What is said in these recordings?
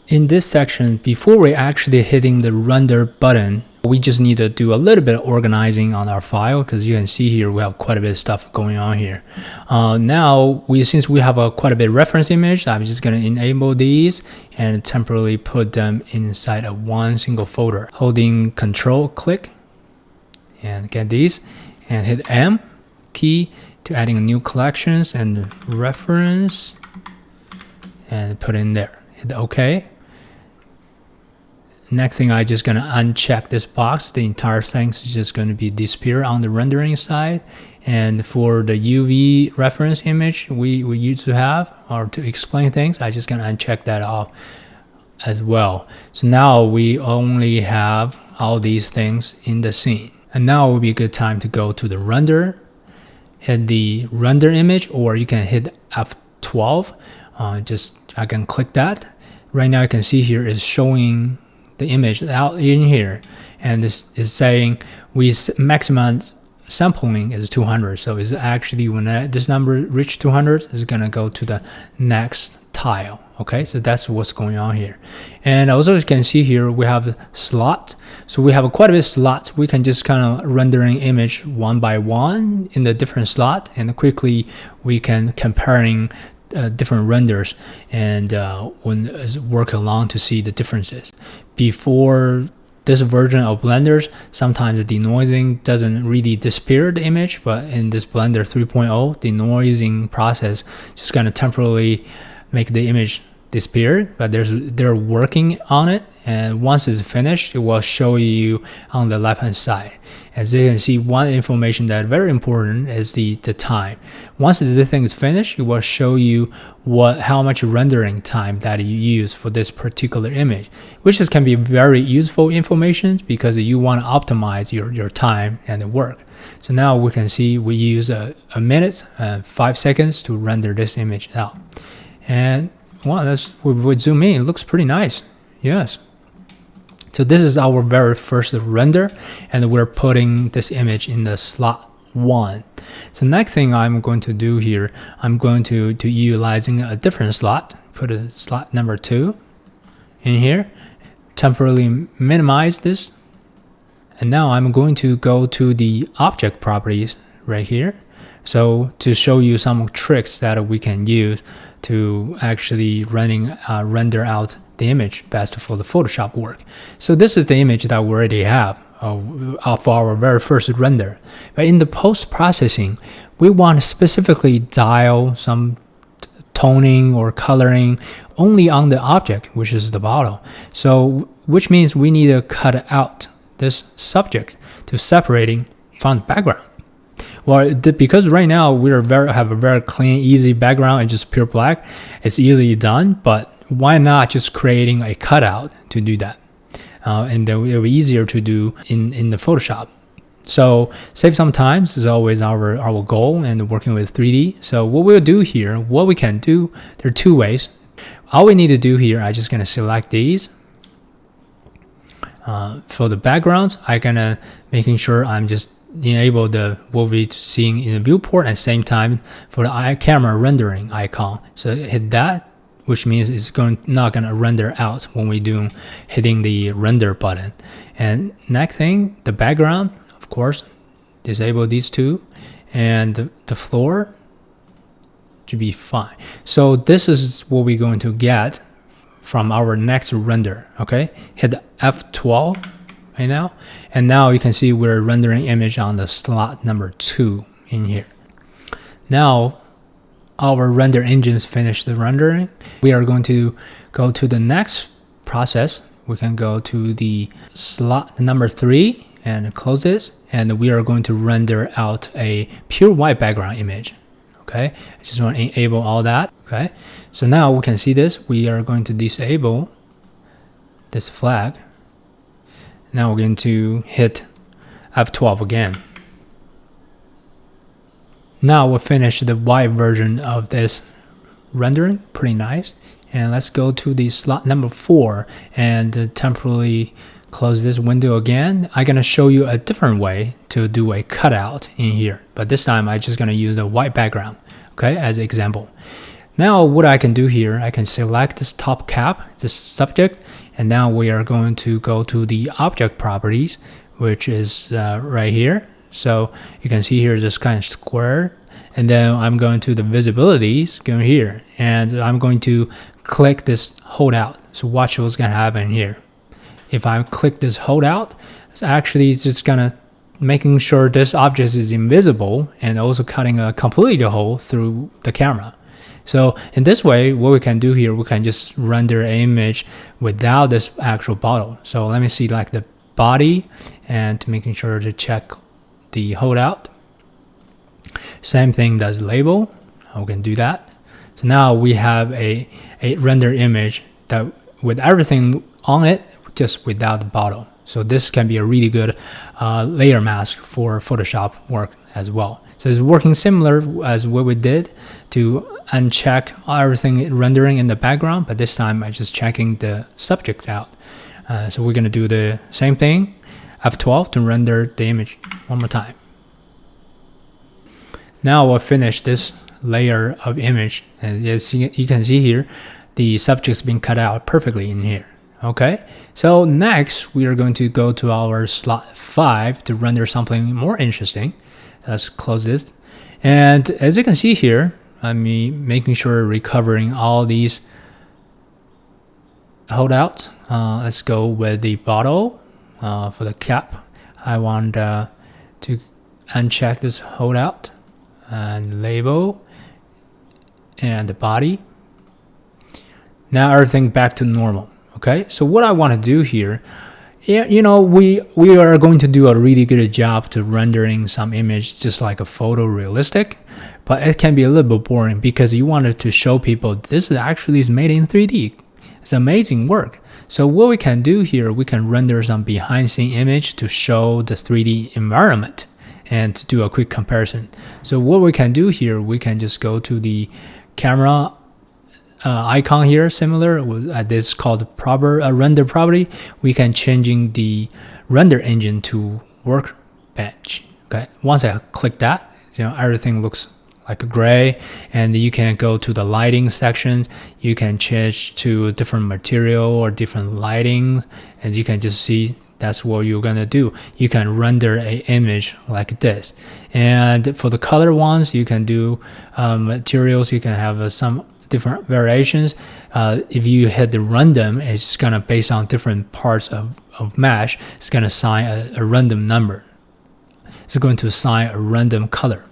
In this section, before we actually hitting the render button, we just need to do a little bit of organizing on our file, because you can see here we have quite a bit of stuff going on here. Now, since we have quite a bit of reference image, I'm just going to enable these and temporarily put them inside of one single folder. Holding Control, click, and get these, and hit M key to adding a new collections and reference, and put it in there. Hit OK. Next thing, I'm just going to uncheck this box. The entire thing is just going to be disappear on the rendering side. And for the UV reference image we used to have, or to explain things, I'm just going to uncheck that off as well. So now we only have all these things in the scene. And now will be a good time to go to the render, hit the render image, or you can hit F12. I can click that. Right now you can see here is showing the image out in here, and this is saying maximum sampling is 200. So it's actually when this number reach 200, it's gonna go to the next tile. Okay, so that's what's going on here. And also you can see here we have slots. So we have quite a bit of slots. We can just kind of rendering image one by one in the different slot, and quickly we can comparing different renders and work along to see the differences. Before this version of blenders, sometimes the denoising doesn't really disappear the image, but in this Blender 3.0, denoising process just gonna temporarily make the image disappear, but they're working on it, and once it's finished, it will show you on the left hand side. As you can see, one information that is very important is the time. Once this thing is finished, it will show you how much rendering time that you use for this particular image, which can be very useful information because you want to optimize your time and the work. So now we can see we use a minute and 5 seconds to render this image out. And wow, we zoom in, it looks pretty nice. Yes. So this is our very first render, and we're putting this image in the slot 1. So next thing I'm going to do here, I'm going to utilizing a different slot, put a slot number 2 in here, temporarily minimize this, and now I'm going to go to the object properties right here. So to show you some tricks that we can use to actually render out the image best for the Photoshop work. So this is the image that we already have of our very first render. But in the post-processing, we want to specifically dial some toning or coloring only on the object, which is the bottle. So which means we need to cut out this subject to separating from the background. Well, because right now we have a very clean, easy background and just pure black, it's easily done. But why not just creating a cutout to do that? And then it'll be easier to do in the Photoshop. So save some time is always our goal, and working with 3D. So what we'll do here, what we can do, there are 2 ways. All we need to do here, I'm just gonna select these. For the backgrounds, I'm gonna making sure I'm just enable what we're seeing in the viewport, at the same time for the camera rendering icon. So hit that, which means it's not going to render out when we do hitting the render button. And next thing, the background, of course, disable these 2, and the floor should be fine. So this is what we're going to get from our next render. Okay, hit F12 right now, and now you can see we're rendering image on the slot number 2 in here. Now our render engines finished the rendering. We are going to go to the next process. We can go to the slot number 3 and close this, and we are going to render out a pure white background image. Okay, I just want to enable all that. Okay, so now we can see this. We are going to disable this flag. Now we're going to hit F12 again. Now we'll finish the white version of this rendering, pretty nice. And let's go to the slot number 4 and temporarily close this window again. I'm gonna show you a different way to do a cutout in here, but this time I'm just gonna use the white background, okay, as an example. Now what I can do here, I can select this top cap, this subject, and now we are going to go to the object properties, which is right here. So you can see here this kind of square, and then I'm going to the visibilities, go here, and I'm going to click this hold out. So watch what's going to happen here. If I click this hold out, it's actually just going to making sure this object is invisible and also cutting a complete hole through the camera. So in this way, what we can do here, we can just render an image without this actual bottle. So let me see like the body and making sure to check the hold out. Same thing does label. We can do that. So now we have a render image that with everything on it, just without the bottle. So this can be a really good layer mask for Photoshop work as well. So it's working similar as what we did to uncheck everything rendering in the background, but this time I'm just checking the subject out. So we're going to do the same thing, F12 to render the image one more time. Now we'll finish this layer of image, and as you can see here, the subject's been cut out perfectly in here. Okay, so next we are going to go to our slot 5 to render something more interesting. Let's close this, and as you can see here, I'm making sure recovering all these holdouts. Let's go with the bottle for the cap. I want to uncheck this holdout and label and the body. Now everything back to normal. Okay, so what I want to do here, you know, we are going to do a really good job to rendering some image just like a photorealistic, but it can be a little bit boring because you wanted to show people this is actually made in 3D. It's amazing work. So what we can do here, we can render some behind scene image to show the 3D environment and to do a quick comparison. So what we can do here, we can just go to the camera icon here, similar this called render property. We can changing the render engine to workbench. Okay, once I click that, everything looks like a gray, and you can go to the lighting section. You can change to different material or different lighting, and you can just see that's what you're gonna do. You can render an image like this, and for the color ones, you can do materials. You can have some different variations. If you hit the random, it's gonna based on different parts of mesh. It's gonna assign a random number. It's going to assign a random color.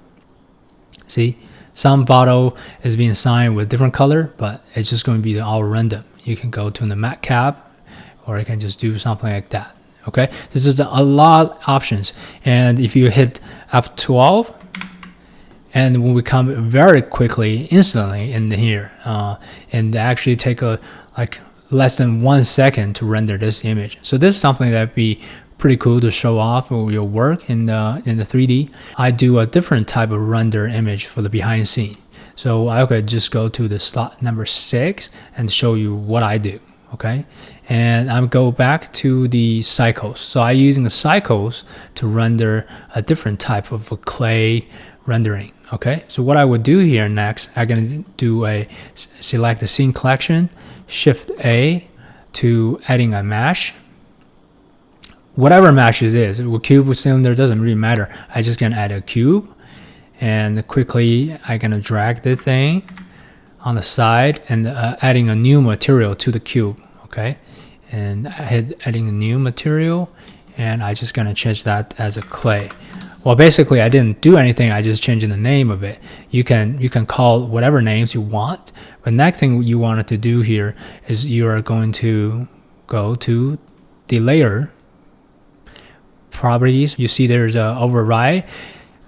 See, some bottle is being assigned with different color, but it's just going to be all random. You can go to the matte cap, or you can just do something like that. Okay, this is a lot of options, and if you hit F12. And when we come very quickly, instantly in here, and actually take like less than 1 second to render this image. So this is something that'd be pretty cool to show off your work in the 3D. I do a different type of render image for the behind scene. So I could just go to the slot number 6 and show you what I do. Okay, and I'm go back to the cycles. So I'm using the cycles to render a different type of a clay rendering. Okay, so what I would do here next, I'm going to do select the scene collection, Shift A to adding a mesh. Whatever mesh it is, with cube or cylinder doesn't really matter. I just gonna add a cube, and quickly I'm gonna drag the thing on the side and adding a new material to the cube. Okay, and I hit adding a new material, and I just gonna change that as a clay. Well, basically, I didn't do anything. I just changed the name of it. You can call whatever names you want. But next thing you wanted to do here is you are going to go to the layer properties. You see there's a override.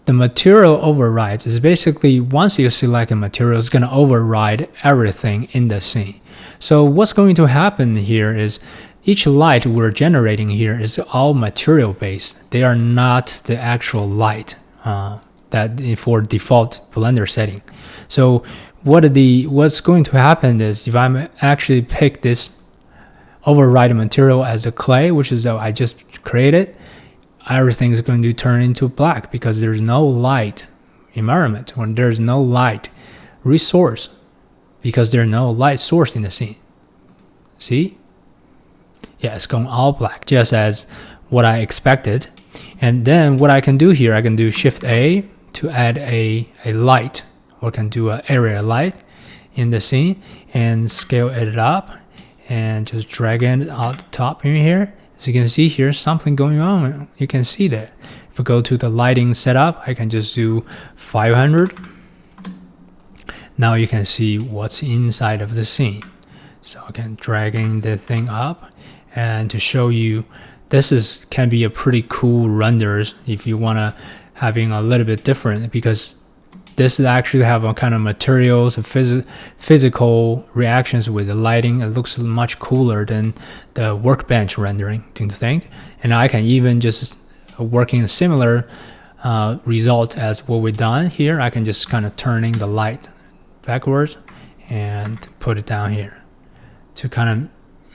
The material overrides is basically once you select a material, it's going to override everything in the scene. So what's going to happen here is each light we're generating here is all material based. They are not the actual light that for default Blender setting. So what's going to happen is if I'm actually pick this override material as a clay, which is that I just created, everything is going to turn into black because there's no light environment, when there's no light resource. because there's no light source in the scene. See? Yeah, it's going all black, just as what I expected. And then what I can do here, I can do Shift A to add a light, or can do an area light in the scene and scale it up and just drag it out the top in here. As you can see here, something going on. You can see that. If I go to the lighting setup, I can just do 500. Now you can see what's inside of the scene. So I can dragging the thing up, and to show you, this can be a pretty cool renders if you want to having a little bit different, because this actually have a kind of materials and physical reactions with the lighting. It looks much cooler than the workbench rendering, do you think? And I can even just working a similar result as what we've done here. I can just kind of turning the light backwards and put it down here to kind of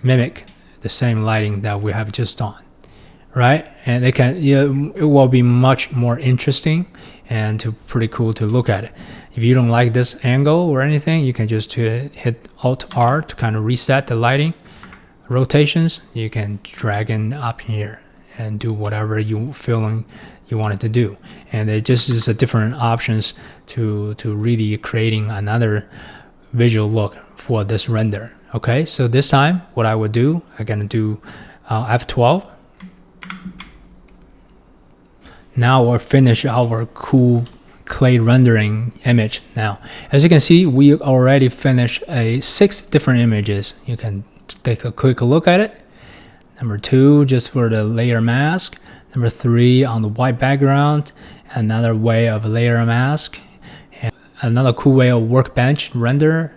mimic the same lighting that we have just done, right? And it will be much more interesting and pretty cool to look at it. If you don't like this angle or anything, you can just hit Alt R to kind of reset the lighting rotations. You can drag it up here and do whatever you feeling you wanted to do. And it just is a different options to really creating another visual look for this render. Okay, so this time what I would do, I'm gonna do F12. Now we'll finish our cool clay rendering image. Now, as you can see, we already finished 6 different images. You can take a quick look at it. Number 2, just for the layer mask. Number 3, on the white background. Another way of layer mask. And another cool way of workbench render.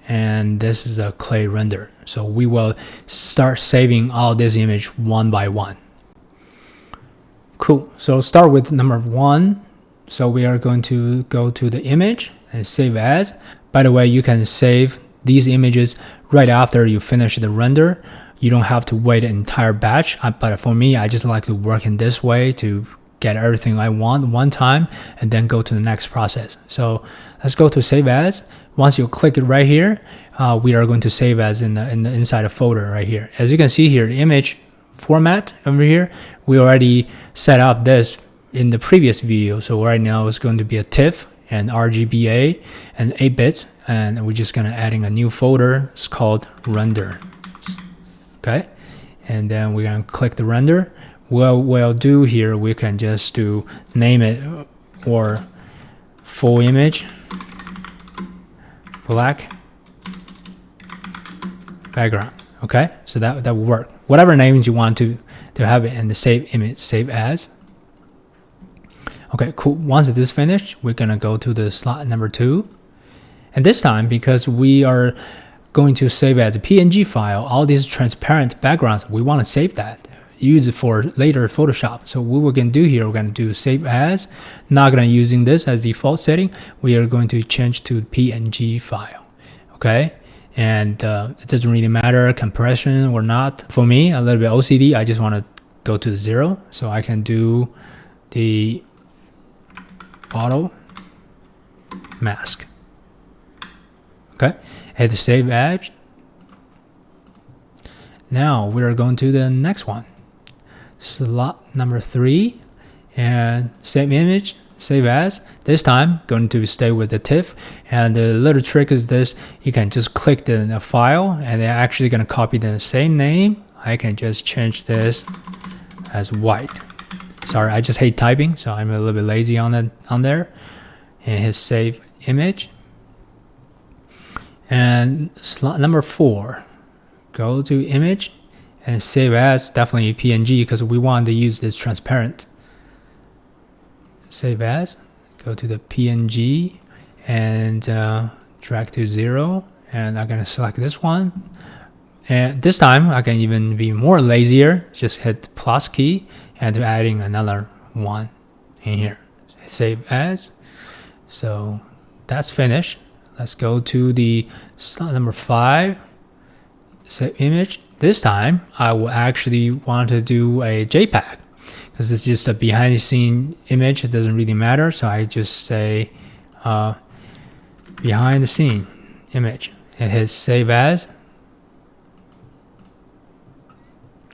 And this is a clay render. So we will start saving all this image one by one. Cool. So start with number 1. So we are going to go to the image and save as. By the way, you can save these images right after you finish the render. You don't have to wait an entire batch. But for me, I just like to work in this way to get everything I want one time and then go to the next process. So let's go to save as. Once you click it right here, we are going to save as in the inside a folder right here. As you can see here, the image format over here, we already set up this in the previous video. So right now it's going to be a TIFF and RGBA and 8 bits, and we're just gonna adding a new folder. It's called render. Okay, and then we're gonna click the render. What we'll do here, we can just do name it or full image, black background. Okay, so that will work. Whatever names you want to have it in the save image, save as. Okay, cool. Once it is finished, we're gonna go to the slot number 2, and this time, because we are going to save as a PNG file, all these transparent backgrounds, we want to save that, use it for later Photoshop. So what we're going to do here, we're going to do save as, not going to using this as default setting. We are going to change to PNG file. Okay, and it doesn't really matter compression or not. For me, a little bit OCD, I just want to go to 0, so I can do the auto mask. Okay, hit the save as. Now we are going to the next one, slot number 3, and save image, save as. This time going to stay with the TIFF, and the little trick is this: you can just click the file, and they're actually going to copy the same name. I can just change this as white. Sorry, I just hate typing, so I'm a little bit lazy on there. And hit save image. And slot number 4, go to image and save as, definitely PNG because we want to use this transparent. Save as, go to the PNG and drag to 0, and I'm gonna select this one. And this time I can even be more lazier, just hit plus key and adding another one in here. Save as. So that's finished. Let's go to the slot number 5, save image. This time I will actually want to do a JPEG because it's just a behind the scene image. It doesn't really matter. So I just say behind the scene image and hit save as.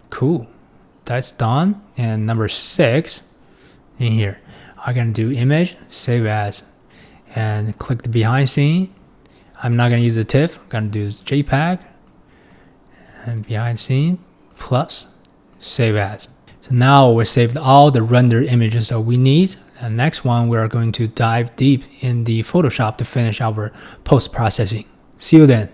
Cool, that's done. And number 6 in here, I'm gonna do image, save as, and click the behind scene. I'm not gonna use a TIFF, I'm gonna do JPEG and behind scene plus save as. So now we saved all the rendered images that we need. And next one, we are going to dive deep in the Photoshop to finish our post-processing. See you then.